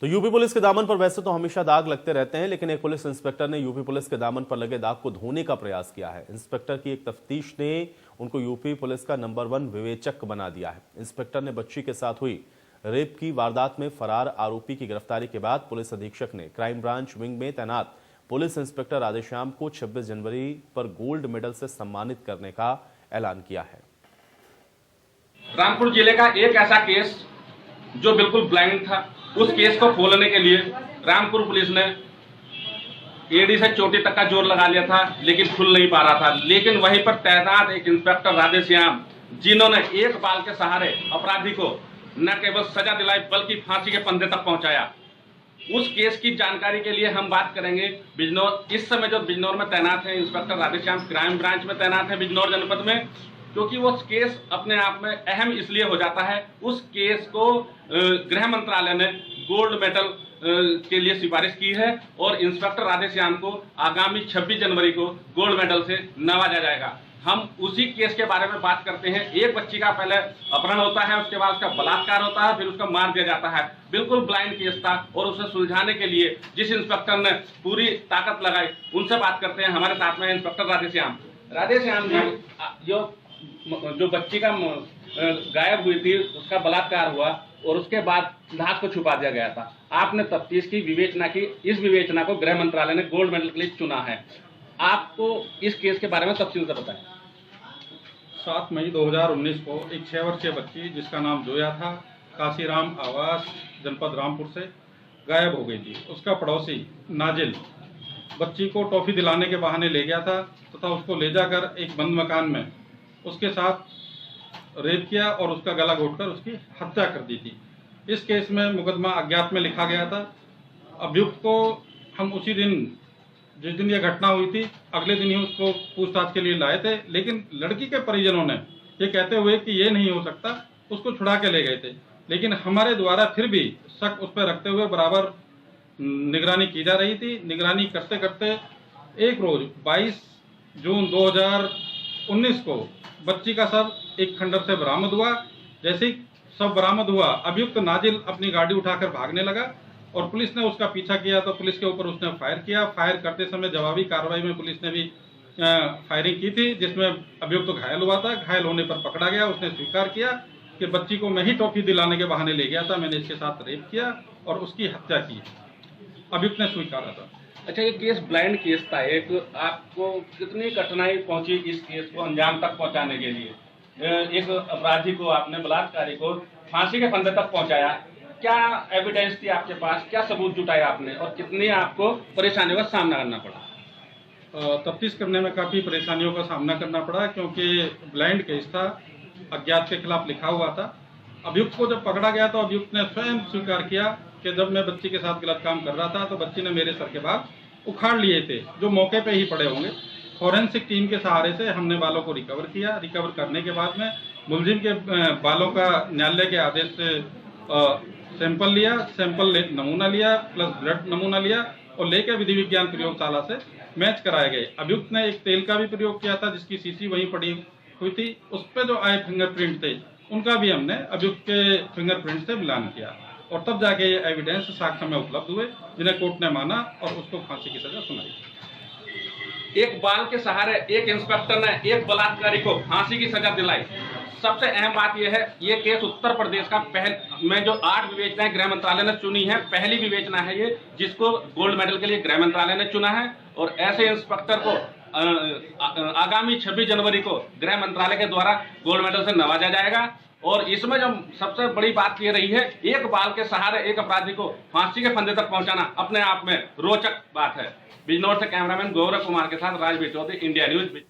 तो UP police के दामन पर वैसे तो हमेशा दाग लगते रहते हैं, लेकिन एक पुलिस इंस्पेक्टर ने यूपी पुलिस के दामन पर लगे दाग को धोने का प्रयास किया है। इंस्पेक्टर की एक तफ्तीश ने उनको यूपी पुलिस का नंबर 1 विवेचक बना दिया है। इंस्पेक्टर ने बच्ची के साथ हुई रेप की वारदात में फरार आरोपी की गिरफ्तारी के बाद पुलिस अधीक्षक ने क्राइम ब्रांच विंग में तैनात पुलिस इंस्पेक्टर राधेश्याम को 26 जनवरी पर गोल्ड मेडल से सम्मानित करने का ऐलान किया है। रामपुर जिले का एक ऐसा केस जो बिल्कुल ब्लाइंड था, उस केस को खोलने के लिए रामपुर पुलिस ने एड़ी से चोटी तक का जोर लगा लिया था, लेकिन खुल नहीं पा रहा था। लेकिन वहीं पर तैनात एक इंस्पेक्टर राधेश्याम, जिन्होंने एक बाल के सहारे अपराधी को न केवल सजा दिलाई बल्कि फांसी के फंदे तक पहुंचाया। उस केस की जानकारी के लिए हम बात करेंगे बिजनौर। इस समय जो बिजनौर में तैनात है इंस्पेक्टर राधेश्याम, क्राइम ब्रांच में तैनात है बिजनौर जनपद में, क्योंकि वो केस अपने आप में अहम इसलिए हो जाता है। उस केस को गृह मंत्रालय ने गोल्ड मेडल के लिए सिफारिश की है और इंस्पेक्टर राधेश्याम को आगामी 26 जनवरी को गोल्ड मेडल से नवाजा जाएगा। हम उसी केस के बारे में बात करते हैं। एक बच्ची का पहले अपहरण होता है, उसके बाद उसका बलात्कार होता है, फिर उसका मार दिया जाता है। बिल्कुल ब्लाइंड केस था और उसे सुलझाने के लिए जिस इंस्पेक्टर ने पूरी ताकत लगाई, उनसे बात करते हैं। हमारे साथ में इंस्पेक्टर राधेश्याम। राधेश्याम जी, जो बच्ची का गायब हुई थी, उसका बलात्कार हुआ और उसके बाद लाश को छुपा दिया गया था। आपने तफ्तीश की, विवेचना की, इस विवेचना को गृह मंत्रालय ने गोल्ड मेडल के लिए चुना है। आपको इस केस के बारे में तफसील से बताएं। 7 मई 2019 को एक 6 वर्षीय बच्ची जिसका नाम जोया था, काशीराम आवास जनपद रामपुर से गायब हो गई थी। उसका पड़ोसी नाजिल बच्ची को टॉफी दिलाने के बहाने ले गया था तथा उसको ले जाकर एक बंद मकान में उसके साथ रेप किया और उसका गला घोटकर उसकी हत्या कर दी थी। इस केस में मुकदमा अज्ञात में लिखा गया था। अभियुक्त को हम उसी दिन, जिस दिन यह घटना हुई थी, अगले दिन ही उसको पूछताछ के लिए लाए थे, लेकिन लड़की के परिजनों ने ये कहते हुए कि ये नहीं हो सकता, उसको छुड़ा के ले गए थे। लेकिन हमारे द्वारा फिर भी शक उस पर रखते हुए बराबर निगरानी की जा रही थी। निगरानी करते करते एक रोज 22 जून 2019 को बच्ची का शव एक खंडर से बरामद हुआ। जैसे ही शव बरामद हुआ, अभियुक्त नाजिल अपनी गाड़ी उठाकर भागने लगा और पुलिस ने उसका पीछा किया तो पुलिस के ऊपर उसने फायर किया। फायर करते समय जवाबी कार्रवाई में पुलिस ने भी फायरिंग की थी, जिसमें अभियुक्त घायल हुआ था। घायल होने पर पकड़ा गया। उसने स्वीकार किया कि बच्ची को मैं ही टॉफी दिलाने के बहाने ले गया था, मैंने इसके साथ रेप किया और उसकी हत्या की। अभियुक्त ने स्वीकारा था। अच्छा, ये केस ब्लाइंड केस था। एक आपको कितनी कठिनाई पहुंची इस केस को अंजाम तक पहुंचाने के लिए? एक अपराधी को, आपने बलात्कारी को फांसी के फंदे तक पहुंचाया। क्या एविडेंस थी आपके पास? क्या सबूत जुटाया आपने और कितनी आपको परेशानियों का सामना करना पड़ा? तफ्तीश करने में काफ़ी परेशानियों का सामना करना पड़ा, क्योंकि ब्लाइंड केस था, अज्ञात के खिलाफ लिखा हुआ था। अभियुक्त को जब पकड़ा गया तो अभियुक्त ने स्वयं स्वीकार किया कि जब मैं बच्ची के साथ गलत काम कर रहा था तो बच्ची ने मेरे सर के बाल उखाड़ लिए थे, जो मौके पे ही पड़े होंगे। फॉरेंसिक टीम के सहारे से हमने बालों को रिकवर किया। रिकवर करने के बाद में मुलजिम के बालों का न्यायालय के आदेश से सैंपल लिया, नमूना लिया प्लस ब्लड नमूना लिया और लेकर विधि विज्ञान प्रयोगशाला से मैच कराए गए। अभियुक्त ने एक तेल का भी प्रयोग किया था जिसकी शीशी वहीं पड़ी हुई थी। उस पर जो आए फिंगरप्रिंट थे उनका भी हमने अभियुक्त के फिंगरप्रिंट से मिलान किया और तब जाके ये एविडेंस साक्ष्य में उपलब्ध हुए, जिन्हें कोर्ट ने माना और उसको फांसी की सजा सुनाई। एक बाल के सहारे एक इंस्पेक्टर ने एक बलात्कारी को फांसी की सजा दिलाई। सबसे अहम बात यह है, ये केस उत्तर प्रदेश का में जो 8 विवेचनाएं गृह मंत्रालय ने चुनी है, पहली विवेचना है ये, जिसको गोल्ड मेडल के लिए गृह मंत्रालय ने चुना है। और ऐसे इंस्पेक्टर को आगामी 26 जनवरी को गृह मंत्रालय के द्वारा गोल्ड मेडल से नवाजा जाएगा। और इसमें जो सबसे बड़ी बात ये रही है, एक बाल के सहारे एक अपराधी को फांसी के फंदे तक पहुंचाना अपने आप में रोचक बात है। बिजनौर से कैमरामैन गौरव कुमार के साथ राजवीर चौधरी, इंडिया न्यूज।